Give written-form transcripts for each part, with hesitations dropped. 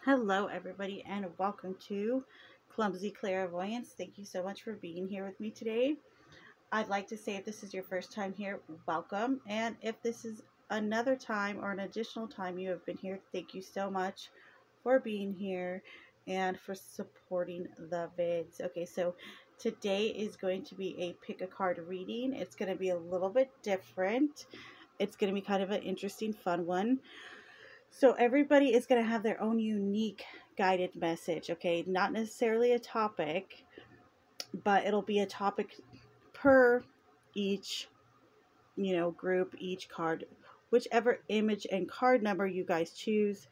Hello, everybody, and welcome to Clumsy Clairvoyance. Thank you so much for being here with me today. I'd like to say if this is your first time here, welcome. And if this is another time or an additional time you have been here, thank you so much for being here and for supporting the vids. Okay, so today is going to be a pick a card reading. It's going to be a little bit different. It's going to be kind of an interesting, fun one. So everybody is going to have their own unique guided message, okay? Not necessarily a topic, but it'll be a topic per each, group, each card, whichever image and card number you guys choose.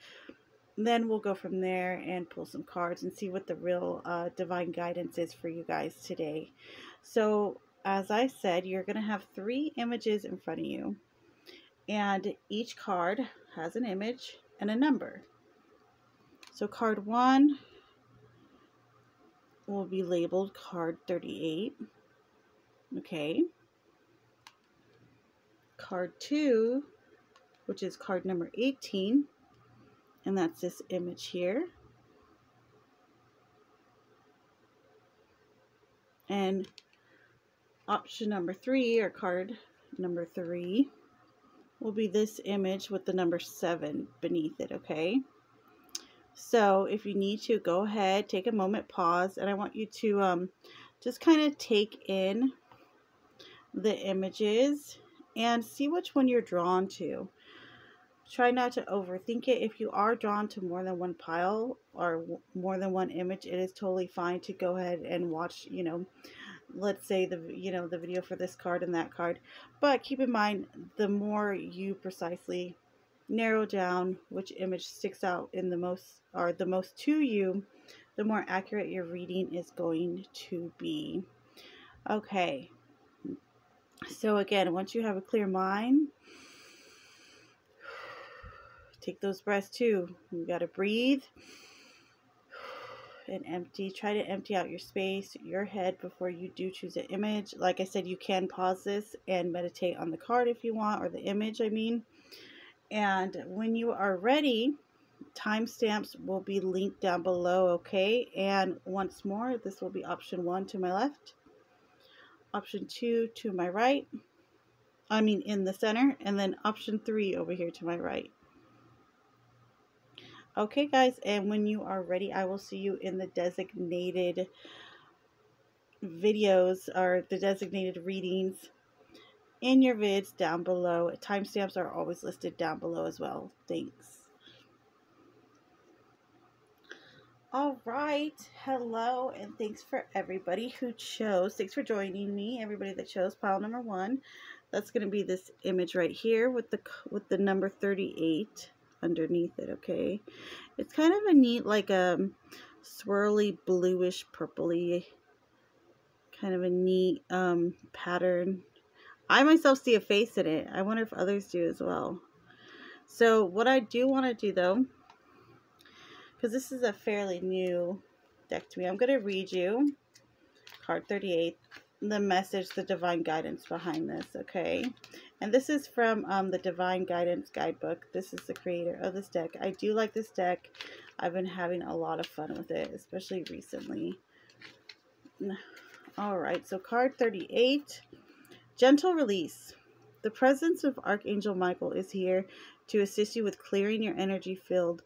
Then we'll go from there and pull some cards and see what the real divine guidance is for you guys today. So, as I said, you're going to have 3 images in front of you, and each card has an image and a number. So card 1 will be labeled card 38. Okay. Card 2, which is card number 18, and that's this image here. And option number 3, or card number 3, will be this image with the number 7 beneath it, okay? So if you need to, go ahead, take a moment, pause, and I want you to just kind of take in the images and see which one you're drawn to. Try not to overthink it. If you are drawn to more than one pile or more than one image, it is totally fine to go ahead and watch, let's say the video for this card and that card. But keep in mind, the more you precisely narrow down which image sticks out in the most to you, the more accurate your reading is going to be. Okay. So again, once you have a clear mind, take those breaths too. You got to breathe and empty. Try to empty out your space, your head, before you do choose an image. Like I said, you can pause this and meditate on the card if you want, or the image, I mean. And when you are ready, timestamps will be linked down below, okay? And once more, this will be option 1 to my left, option 2 to my right, in the center, and then option 3 over here to my right. Okay, guys, and when you are ready, I will see you in the designated videos or the designated readings in your vids down below. Timestamps are always listed down below as well. Thanks. All right. Hello, and thanks for everybody who chose. Thanks for joining me, everybody that chose pile number 1. That's going to be this image right here with the number 38 underneath it, okay? It's kind of a neat, like a swirly bluish purpley kind of a neat pattern. I myself see a face in it. I wonder if others do as well. So what I do want to do though, because this is a fairly new deck to me, I'm going to read you card 38, the message, the divine guidance behind this, okay? And this is from the Divine Guidance Guidebook. This is the creator of this deck. I do like this deck. I've been having a lot of fun with it, especially recently. All right, so card 38, Gentle Release. The presence of Archangel Michael is here to assist you with clearing your energy field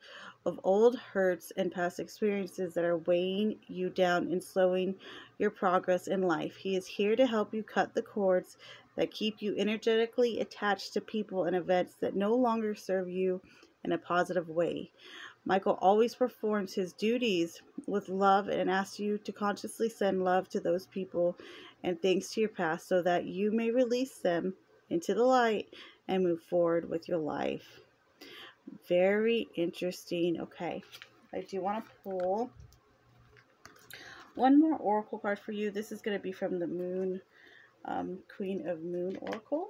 of old hurts and past experiences that are weighing you down and slowing your progress in life. He is here to help you cut the cords that keep you energetically attached to people and events that no longer serve you in a positive way. Michael always performs his duties with love and asks you to consciously send love to those people and things to your past so that you may release them into the light and move forward with your life. Very interesting. Okay, I do want to pull one more oracle card for you. This is going to be from the Moon, Queen of Moon Oracle.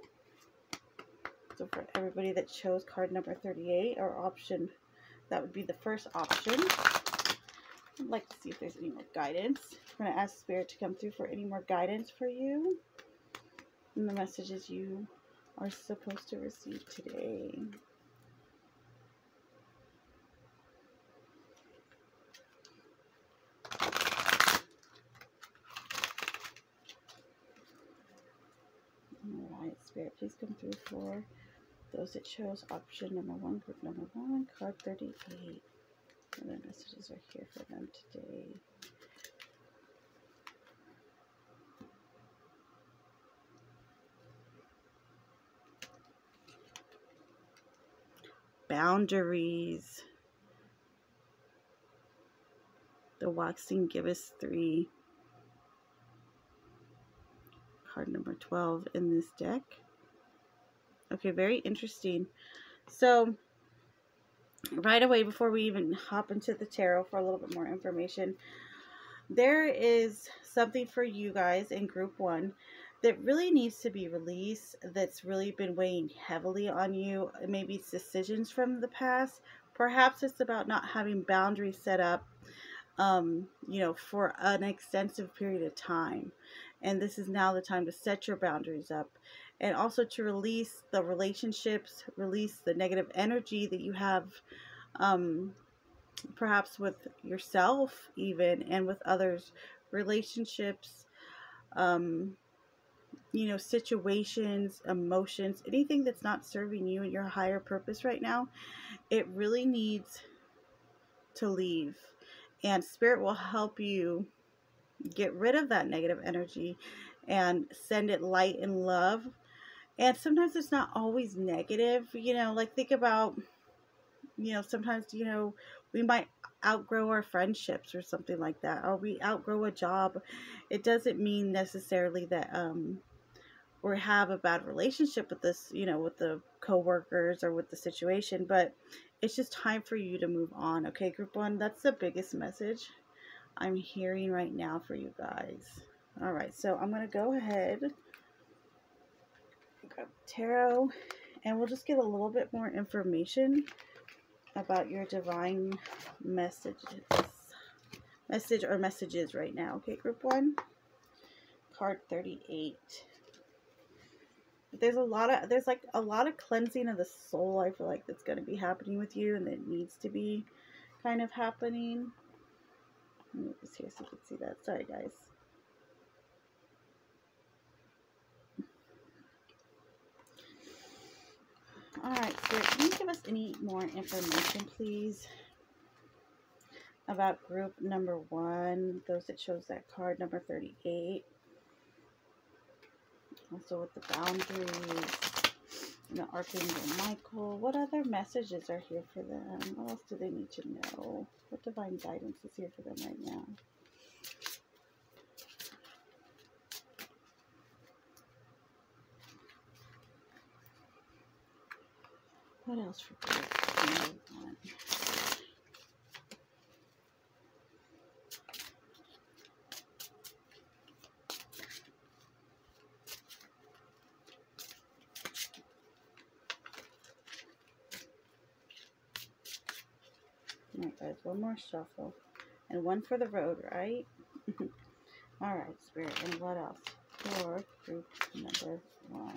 So for everybody that chose card number 38, or option, that would be the first option. I'd like to see if there's any more guidance. I'm going to ask Spirit to come through for any more guidance for you and the messages you are supposed to receive today. Spirit, please come through for those that chose option number 1, group number 1, card 38. What other messages are here for them today? Boundaries. The Waxing Gibbous 3. Card number 12 in this deck. Okay, very interesting. So, right away, before we even hop into the tarot for a little bit more information, there is something for you guys in group 1 that really needs to be released, that's really been weighing heavily on you. Maybe it's decisions from the past. Perhaps it's about not having boundaries set up, you know, for an extensive period of time. And this is now the time to set your boundaries up, and also to release the relationships, release the negative energy that you have, perhaps with yourself even, and with others, relationships, you know, situations, emotions, anything that's not serving you and your higher purpose right now. It really needs to leave, and Spirit will help you get rid of that negative energy and send it light and love. And sometimes it's not always negative, you know, like think about, you know, sometimes, you know, we might outgrow our friendships or something like that, or we outgrow a job. It doesn't mean necessarily that or have a bad relationship with this, you know, with the coworkers or with the situation, but it's just time for you to move on. Okay, group 1, that's the biggest message I'm hearing right now for you guys. All right, so I'm going to go ahead and grab tarot, and we'll just get a little bit more information about your divine messages right now. Okay, group 1, card 38. There's like a lot of cleansing of the soul, I feel like, that's going to be happening with you, and that needs to be kind of happening. Let me move this here so you can see that. Sorry, guys. Alright, so can you give us any more information, please, about group number 1, those that chose that card, number 38. Also with the boundaries, and the Archangel Michael. What other messages are here for them? What else do they need to know? What divine guidance is here for them right now? What else for group number 1? Alright, guys, one more shuffle. And one for the road, right? Alright, Spirit, and what else for group number 1?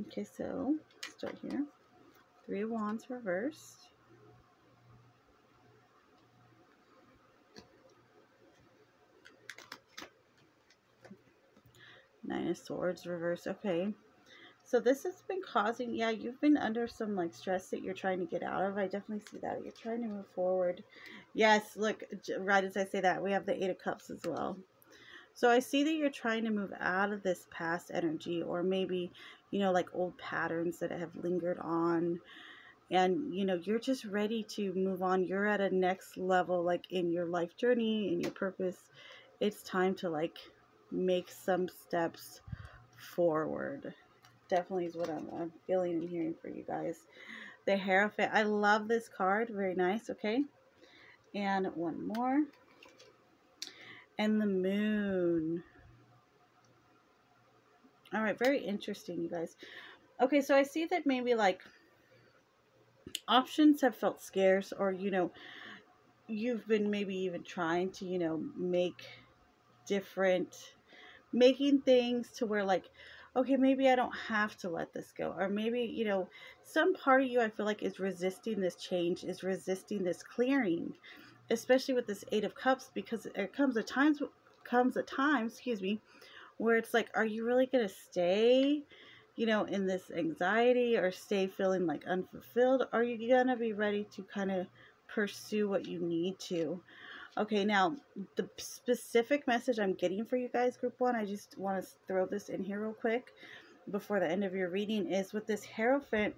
Okay, so start here. 3 of Wands reversed. 9 of Swords reversed. Okay, so this has been causing, yeah, you've been under some like stress that you're trying to get out of. I definitely see that. You're trying to move forward. Yes, look, right as I say that, we have the 8 of Cups as well. So I see that you're trying to move out of this past energy, or maybe, you know, like old patterns that have lingered on. And, you know, you're just ready to move on. You're at a next level, like in your life journey, in your purpose. It's time to like make some steps forward. Definitely is what I'm feeling and hearing for you guys. The Hierophant. I love this card. Very nice. Okay. And one more. And the Moon. All right. Very interesting, you guys. Okay. So I see that maybe like options have felt scarce, or, you know, you've been maybe even trying to, you know, making things to where like, okay, maybe I don't have to let this go. Or maybe, you know, some part of you I feel like is resisting this change, is resisting this clearing, especially with this Eight of Cups, because there comes a time, excuse me, where it's like, are you really going to stay, you know, in this anxiety, or stay feeling like unfulfilled? Are you going to be ready to kind of pursue what you need to? Okay, now the specific message I'm getting for you guys, group one, I just want to throw this in here real quick before the end of your reading, is with this Hierophant,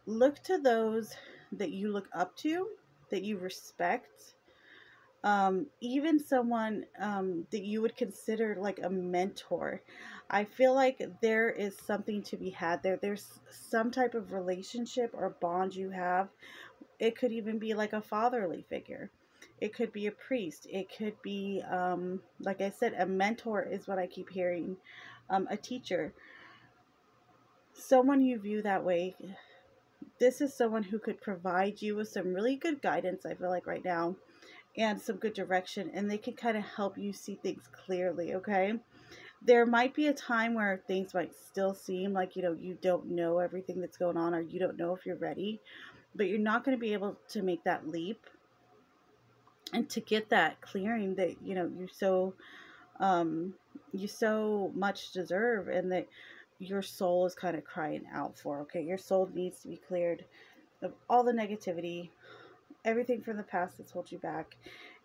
look to those that you look up to, that you respect, even someone that you would consider like a mentor. I feel like there is something to be had there. There's some type of relationship or bond you have. It could even be like a fatherly figure. It could be a priest. It could be, like I said, a mentor is what I keep hearing, a teacher, someone you view that way. This is someone who could provide you with some really good guidance, I feel like, right now, and some good direction, and they can kind of help you see things clearly, okay? There might be a time where things might still seem like, you know, you don't know everything that's going on, or you don't know if you're ready, but you're not going to be able to make that leap and to get that clearing that, you know, um you so much deserve, and that your soul is kind of crying out for. Okay, your soul needs to be cleared of all the negativity, everything from the past that's held you back.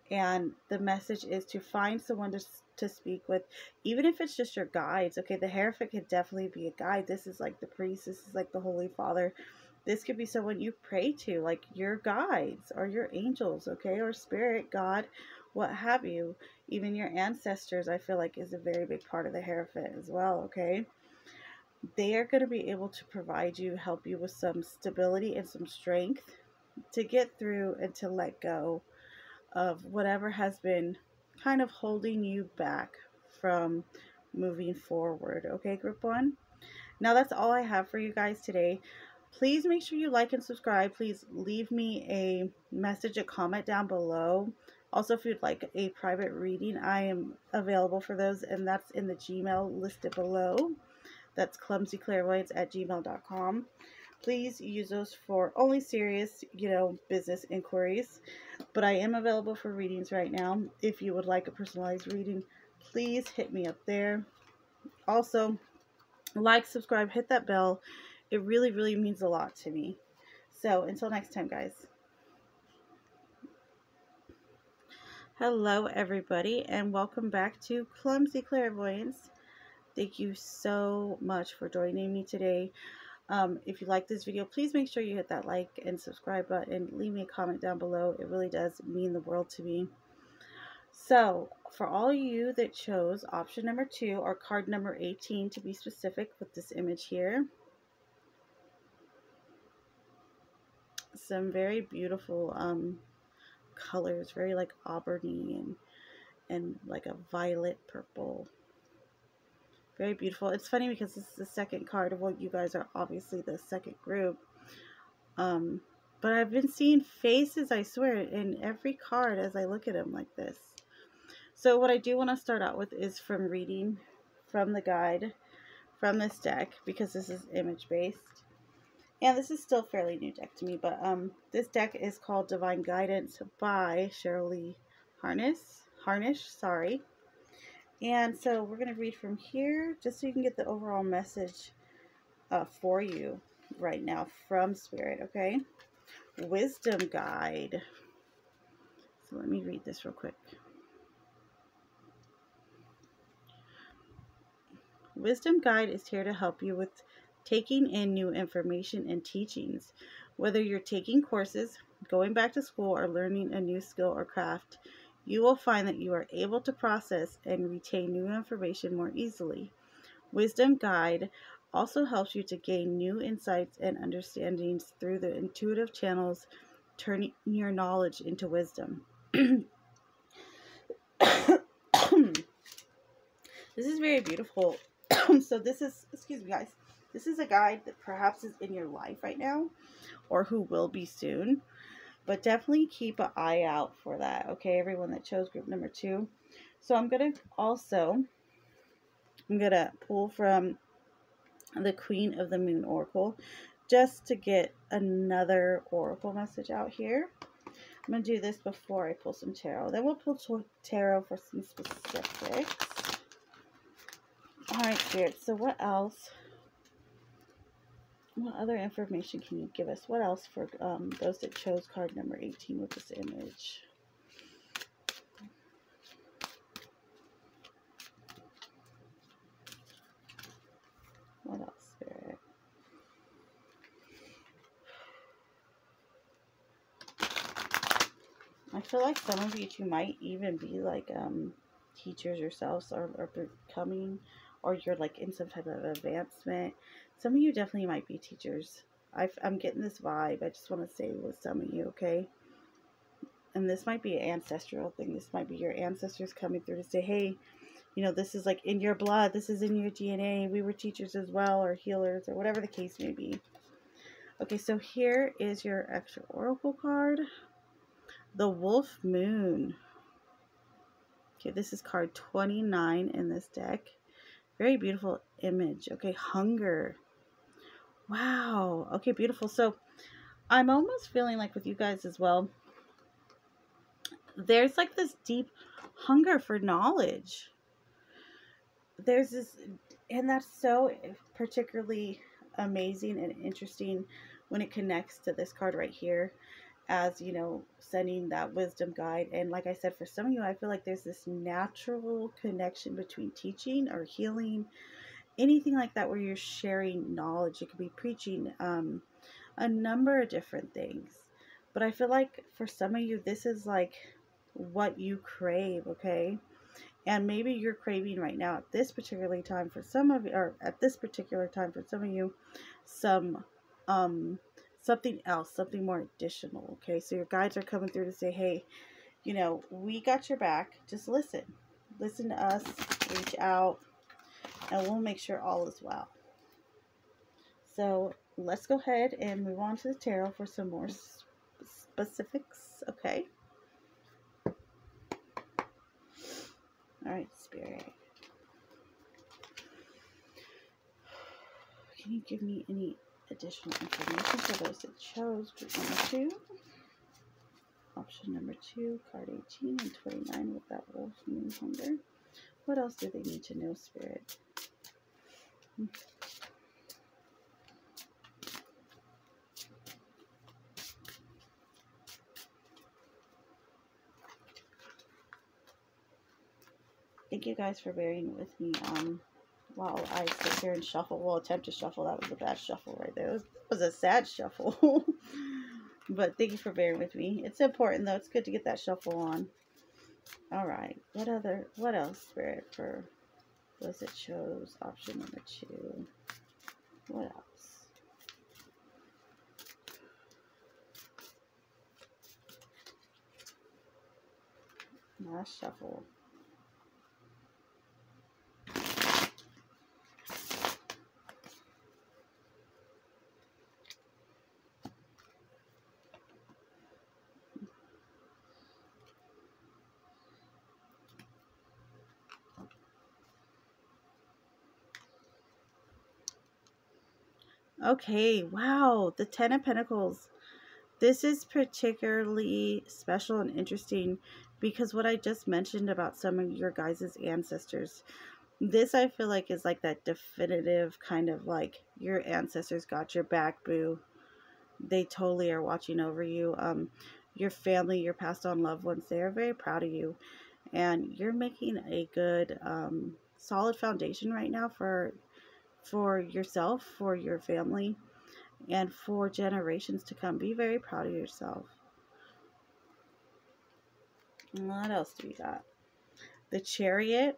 And the message is to find someone to speak with, even if it's just your guides. Okay, the Hierophant could definitely be a guide. This is like the priest, this is like the Holy Father. This could be someone you pray to, like your guides or your angels, okay, or spirit, God, what have you. Even your ancestors, I feel like, is a very big part of the Hierophant as well, okay? They are going to be able to provide you, help you with some stability and some strength to get through and to let go of whatever has been kind of holding you back from moving forward. Okay, group one? Now that's all I have for you guys today. Please make sure you like and subscribe. Please leave me a message, a comment down below. Also, if you'd like a private reading, I am available for those, and that's in the Gmail listed below. That's clumsyclarivoyance@gmail.com. Please use those for only serious, you know, business inquiries. But I am available for readings right now. If you would like a personalized reading, please hit me up there. Also, like, subscribe, hit that bell. It really, really means a lot to me. So until next time, guys. Hello, everybody, and welcome back to Clumsy Clairvoyance. Thank you so much for joining me today. If you like this video, please make sure you hit that like and subscribe button. Leave me a comment down below. It really does mean the world to me. So, for all you that chose option number 2, or card number 18 to be specific, with this image here, some very beautiful colors, very like auburny and like a violet purple. Very beautiful. It's funny because this is the second card. Well, you guys are obviously the second group. But I've been seeing faces, I swear, in every card as I look at them like this. So what I do want to start out with is from reading from the guide from this deck, because this is image based. And this is still fairly new deck to me, but this deck is called Divine Guidance by Shirley Harnish, sorry. And so we're going to read from here just so you can get the overall message for you right now from Spirit, okay? Wisdom Guide. So let me read this real quick. Wisdom Guide is here to help you with taking in new information and teachings. Whether you're taking courses, going back to school, or learning a new skill or craft, you will find that you are able to process and retain new information more easily. Wisdom Guide also helps you to gain new insights and understandings through the intuitive channels, turning your knowledge into wisdom. This is very beautiful. So this is, excuse me guys, this is a guide that perhaps is in your life right now, or who will be soon, but definitely keep an eye out for that, okay, everyone that chose group number 2. So I'm gonna pull from the Queen of the Moon Oracle, just to get another oracle message out here. I'm going to do this before I pull some tarot. Then we'll pull tarot for some specifics. Alright, Spirit. So what else? What other information can you give us? What else for those that chose card number 18 with this image? What else, Spirit? I feel like some of you two might even be like teachers yourselves, or becoming, or you're like in some type of advancement. Some of you definitely might be teachers. I'm getting this vibe. I just want to say with some of you, okay? And this might be an ancestral thing. This might be your ancestors coming through to say, hey, you know, this is like in your blood. This is in your DNA. We were teachers as well, or healers, or whatever the case may be. Okay, so here is your extra oracle card. The Wolf Moon. Okay, this is card 29 in this deck. Very beautiful image. Okay, hunger. Wow. Okay, beautiful. So I'm almost feeling like with you guys as well, there's like this deep hunger for knowledge. There's this, and that's so particularly amazing and interesting when it connects to this card right here, as you know, sending that wisdom guide. And like I said, for some of you, I feel like there's this natural connection between teaching or healing, anything like that, where you're sharing knowledge. It could be preaching, a number of different things. But I feel like for some of you, this is like what you crave, okay? And maybe you're craving right now at this particular time for some of you, or at this particular time for some of you, some something else, something more additional. Okay, so your guides are coming through to say, hey, you know, we got your back. Just listen to us, reach out, and we'll make sure all is well. So let's go ahead and move on to the tarot for some more specifics. Okay. All right, Spirit. Can you give me any additional information for those that chose group number 2? Option number 2, card 18 and 29 with that wolf moon hunger. What else do they need to know, Spirit? Thank you guys for bearing with me while I sit here and shuffle. Well, attempt to shuffle. That was a bad shuffle right there. It was a sad shuffle. But thank you for bearing with me. It's important though. It's good to get that shuffle on. All right. What else, Spirit, for those that chose option number 2? What else? Last shuffle. Okay, wow, the 10 of Pentacles. This is particularly special and interesting because what I just mentioned about some of your guys' ancestors, this I feel like is like that definitive kind of like your ancestors got your back, boo. They totally are watching over you. Your family, your passed on loved ones, they are very proud of you. And you're making a good, solid foundation right now for yourself, for your family, and for generations to come. Be very proud of yourself. And what else do we got? The Chariot.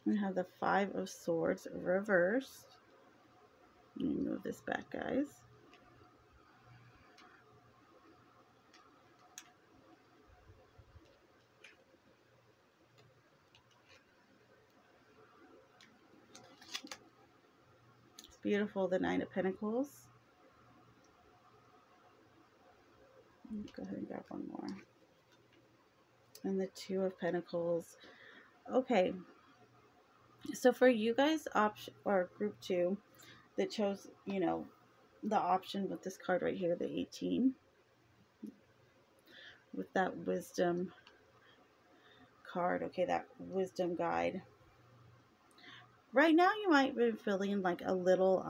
We have the 5 of Swords reversed. Let me move this back, guys. It's beautiful, the 9 of Pentacles. And the Two of Pentacles. Okay. So for you guys, option or group 2 that chose, you know, the option with this card right here, the 18, with that wisdom card. Okay, that wisdom guide. Right now you might be feeling like a little,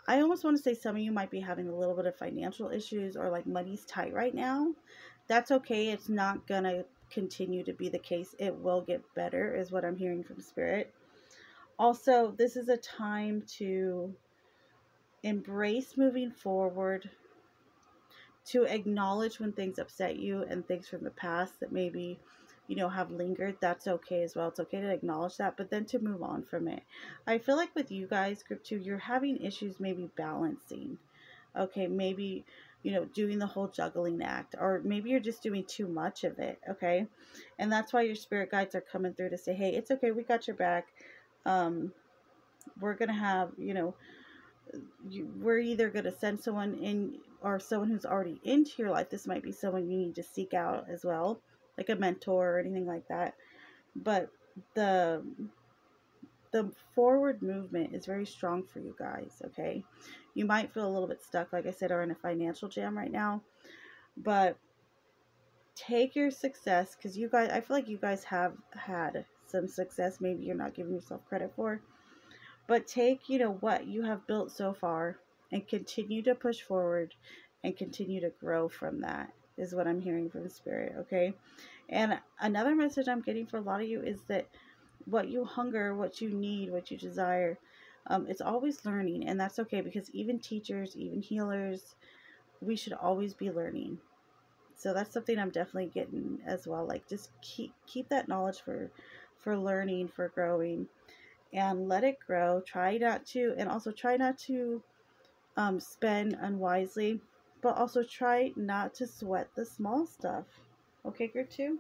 I almost want to say some of you might be having a little bit of financial issues, or like money's tight right now. That's okay. It's not going to continue to be the case. It will get better, is what I'm hearing from Spirit. Also, this is a time to embrace moving forward, to acknowledge when things upset you and things from the past that maybe, you know, have lingered. That's okay as well. It's okay to acknowledge that, but then to move on from it. I feel like with you guys, group 2, you're having issues maybe balancing. Okay, maybe, you know, doing the whole juggling act, or maybe you're just doing too much of it. Okay, and that's why your spirit guides are coming through to say, hey, it's okay, we got your back. We're gonna have, you know, we're either going to send someone in, or someone who's already into your life. This might be someone you need to seek out as well, like a mentor or anything like that. But the forward movement is very strong for you guys. Okay, you might feel a little bit stuck, like I said, or in a financial jam right now, but take your success, because you guys, I feel like you guys have had some success maybe you're not giving yourself credit for. But take, you know, what you have built so far and continue to push forward and continue to grow from that, is what I'm hearing from Spirit. Okay. And another message I'm getting for a lot of you is that what you hunger, what you need, what you desire, it's always learning. And that's okay, because even teachers, even healers, we should always be learning. So that's something I'm definitely getting as well. Like, just keep that knowledge for learning, for growing, and let it grow. Try not to, and also try not to spend unwisely, but also try not to sweat the small stuff. Okay, group 2.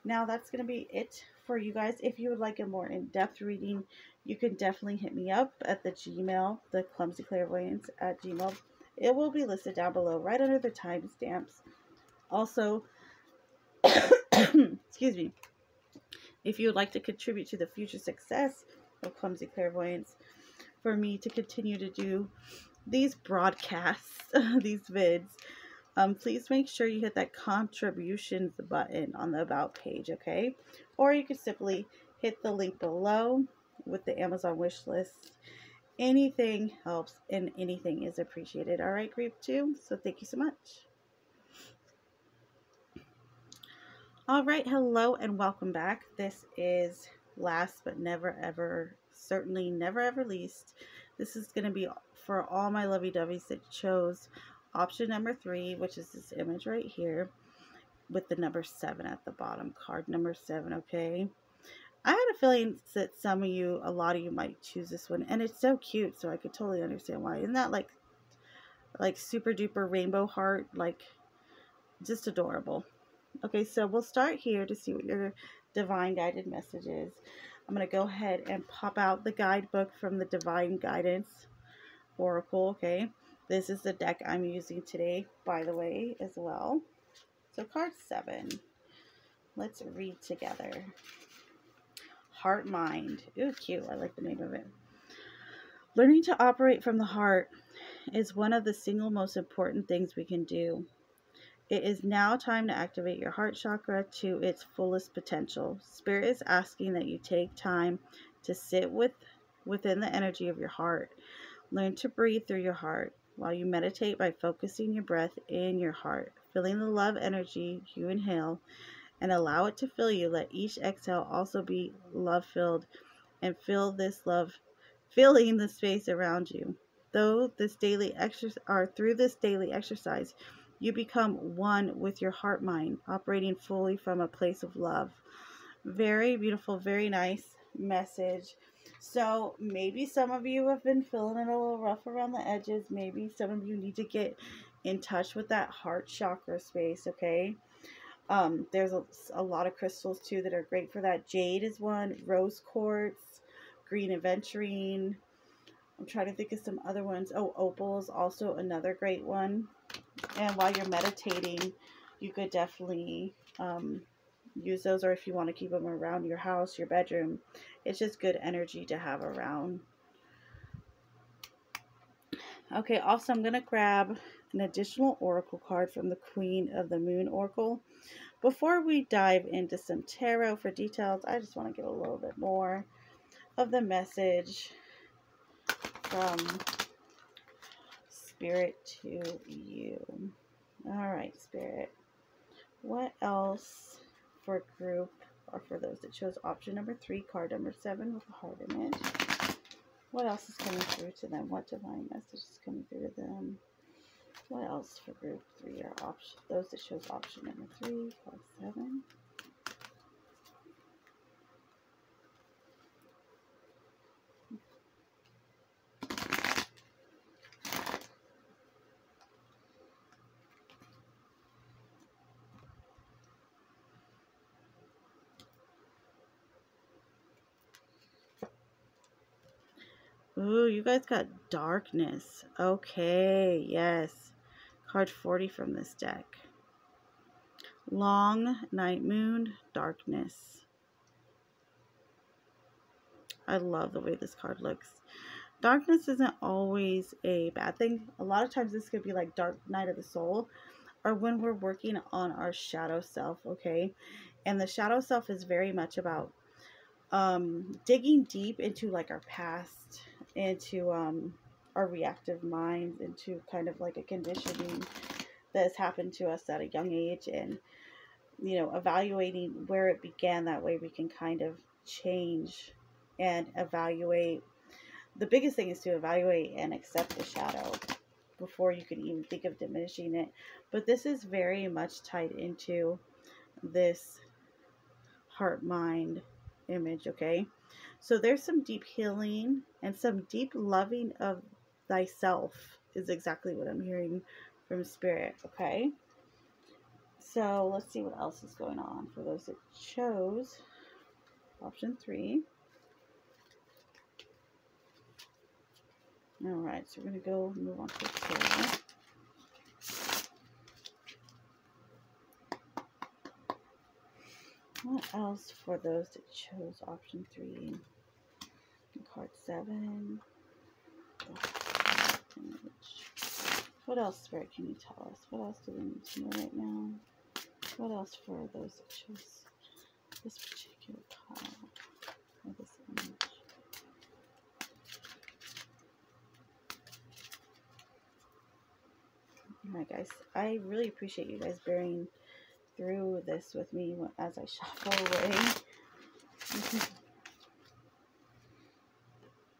Now that's going to be it for you guys. If you would like a more in-depth reading, you can definitely hit me up at the Gmail, the clumsyclarivoyance at Gmail. It will be listed down below, right under the timestamps. Also, excuse me, if you would like to contribute to the future success of Clumsy Clairvoyance, for me to continue to do these broadcasts, these vids, please make sure you hit that contributions button on the about page, okay? Or you can simply hit the link below with the Amazon wish list. Anything helps and anything is appreciated. All right, group 2. So thank you so much. All right, hello and welcome back. This is last but never ever, certainly never ever least. This is going to be for all my lovey-doveys that chose option number 3, which is this image right here with the number 7 at the bottom, card number 7, okay? I had a feeling that some of you, a lot of you might choose this one, and it's so cute, so I could totally understand why. Isn't that like super duper rainbow heart, like just adorable? Okay, so we'll start here to see what your divine guided message is. I'm going to go ahead and pop out the guidebook from the Divine Guidance Oracle, okay? This is the deck I'm using today, by the way, as well. So card 7. Let's read together. Heart Mind. Ooh, cute. I like the name of it. Learning to operate from the heart is one of the single most important things we can do. It is now time to activate your heart chakra to its fullest potential. Spirit is asking that you take time to sit within the energy of your heart. Learn to breathe through your heart while you meditate by focusing your breath in your heart. Feeling the love energy you inhale and allow it to fill you. Let each exhale also be love-filled, and feel this love filling the space around you. Through this daily exercise, you become one with your heart mind, operating fully from a place of love. Very beautiful, very nice message. So maybe some of you have been feeling it a little rough around the edges. Maybe some of you need to get in touch with that heart chakra space, okay? There's a lot of crystals too that are great for that. Jade is one, rose quartz, green aventurine. I'm trying to think of some other ones. Oh, opal is also another great one. And while you're meditating, you could definitely use those, or if you want to keep them around your house, your bedroom, it's just good energy to have around. Okay, also I'm going to grab an additional oracle card from the Queen of the Moon Oracle. Before we dive into some tarot for details, I just want to give a little bit more of the message from Spirit to you. All right, Spirit. What else for group, or for those that chose option number 3, card number 7 with the heart image? What else is coming through to them? What divine message is coming through to them? What else for group 3 or option, those that chose option number 3, card 7? Ooh, you guys got darkness. Okay, yes. Card 40 from this deck. Long night moon, darkness. I love the way this card looks. Darkness isn't always a bad thing. A lot of times this could be like dark night of the soul, or when we're working on our shadow self, okay? And the shadow self is very much about digging deep into like our past, into our reactive minds, into kind of like a conditioning that has happened to us at a young age, and evaluating where it began. That way we can kind of change and evaluate. The biggest thing is to evaluate and accept the shadow before you can even think of diminishing it. But this is very much tied into this heart mind image, okay? So there's some deep healing and some deep loving of thyself is exactly what I'm hearing from Spirit, okay? So let's see what else is going on for those that chose option 3. All right, so we're going to go move on to the tarot. What else for those that chose option 3? Card 7. What else, Spirit, can you tell us? What else do we need to know right now? What else for those that chose this particular card or this image? Alright, guys, I really appreciate you guys bearing through this with me as I shuffle away.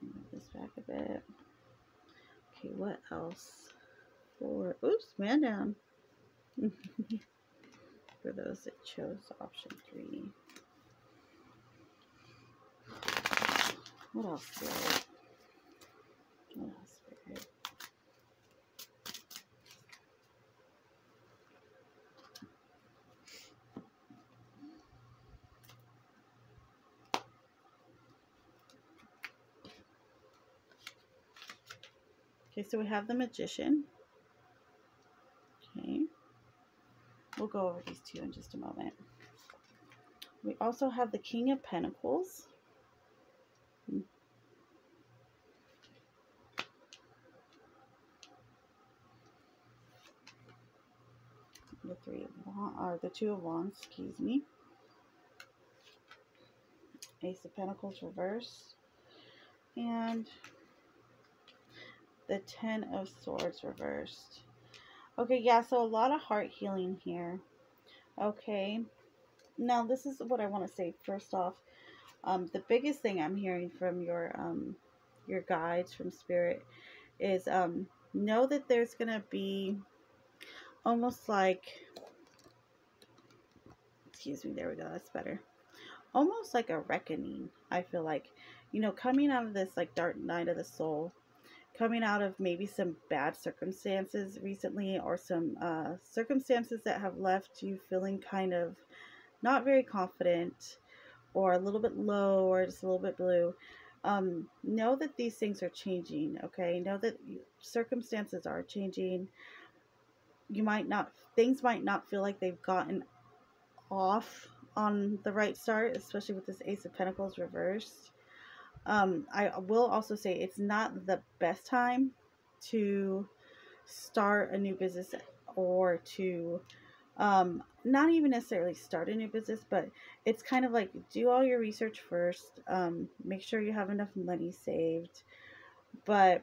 Move this back a bit. Okay, what else for, oops, man down. For those that chose option 3. What else, Spirit? What else, Spirit? Okay, so we have the Magician. Okay. We'll go over these two in just a moment. We also have the King of Pentacles. The the Two of Wands, excuse me. Ace of Pentacles reversed. And the Ten of Swords reversed. Okay, yeah, so a lot of heart healing here. Okay. Now, this is what I want to say first off. The biggest thing I'm hearing from your guides from Spirit is know that there's going to be almost like, excuse me, there we go, that's better. Almost like a reckoning, I feel like. Coming out of this like dark night of the soul, coming out of maybe some bad circumstances recently, or some circumstances that have left you feeling kind of not very confident, or a little bit low, or just a little bit blue. Know that these things are changing, okay? Know that circumstances are changing. You might not things might not feel like they've gotten off on the right start, especially with this Ace of Pentacles reversed. I will also say it's not the best time to start a new business, or to not even necessarily start a new business, but it's kind of like, do all your research first, make sure you have enough money saved. But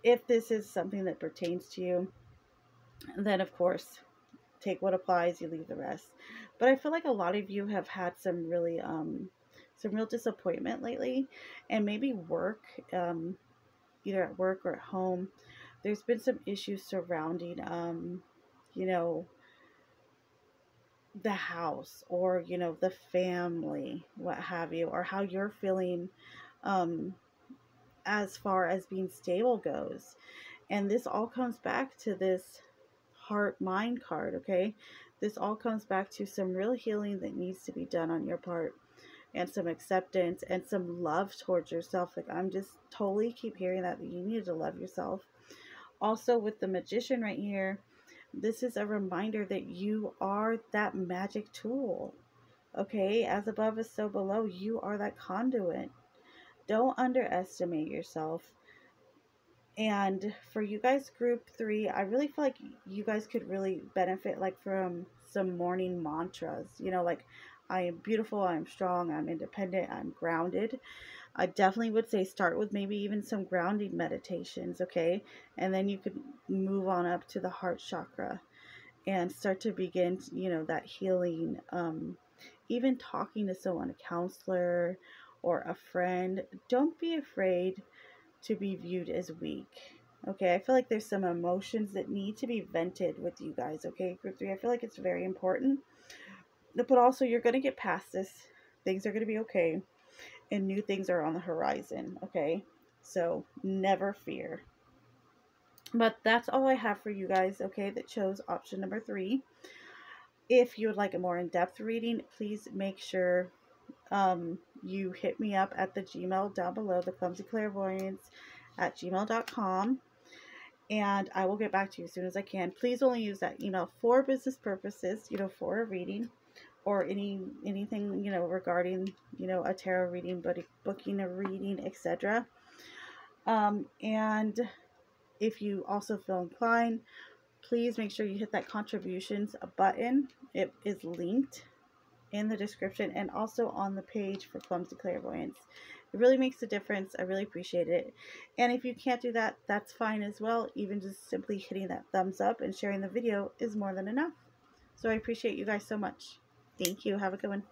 if this is something that pertains to you, then of course take what applies, you leave the rest. But I feel like a lot of you have had some really some real disappointment lately, and maybe work, either at work or at home. There's been some issues surrounding you know, the house, or you know, the family, what have you, or how you're feeling um as far as being stable goes. And this all comes back to this heart mind card, okay? This all comes back to some real healing that needs to be done on your part, and some acceptance and some love towards yourself. Like, I'm just totally keep hearing that you need to love yourself. Also, with the Magician right here, this is a reminder that you are that magic tool, okay? As above is so below. You are that conduit. Don't underestimate yourself. And for you guys, group 3, I really feel like you guys could really benefit like from some morning mantras, you know, like, I am beautiful, I'm strong, I'm independent, I'm grounded. I definitely would say start with maybe even some grounding meditations, okay? And then you could move on up to the heart chakra and start to begin, you know, that healing. Even talking to someone, a counselor or a friend. Don't be afraid to be viewed as weak. Okay, I feel like there's some emotions that need to be vented with you guys, okay, group 3. I feel like it's very important. But also, you're going to get past this. Things are going to be okay. And new things are on the horizon, okay? So, never fear. But that's all I have for you guys, okay, that chose option number 3. If you would like a more in-depth reading, please make sure you hit me up at the Gmail down below, the clumsyclarivoyance at gmail.com, and I will get back to you as soon as I can. Please only use that email for business purposes, you know, for a reading, or anything, you know, regarding, you know, a tarot reading, but booking a reading, etc. And if you also feel inclined, please make sure you hit that contributions button. It is linked in the description and also on the page for Clumsy Clairvoyance. It really makes a difference. I really appreciate it. And if you can't do that, that's fine as well. Even just simply hitting that thumbs up and sharing the video is more than enough. So I appreciate you guys so much. Thank you. Have a good one.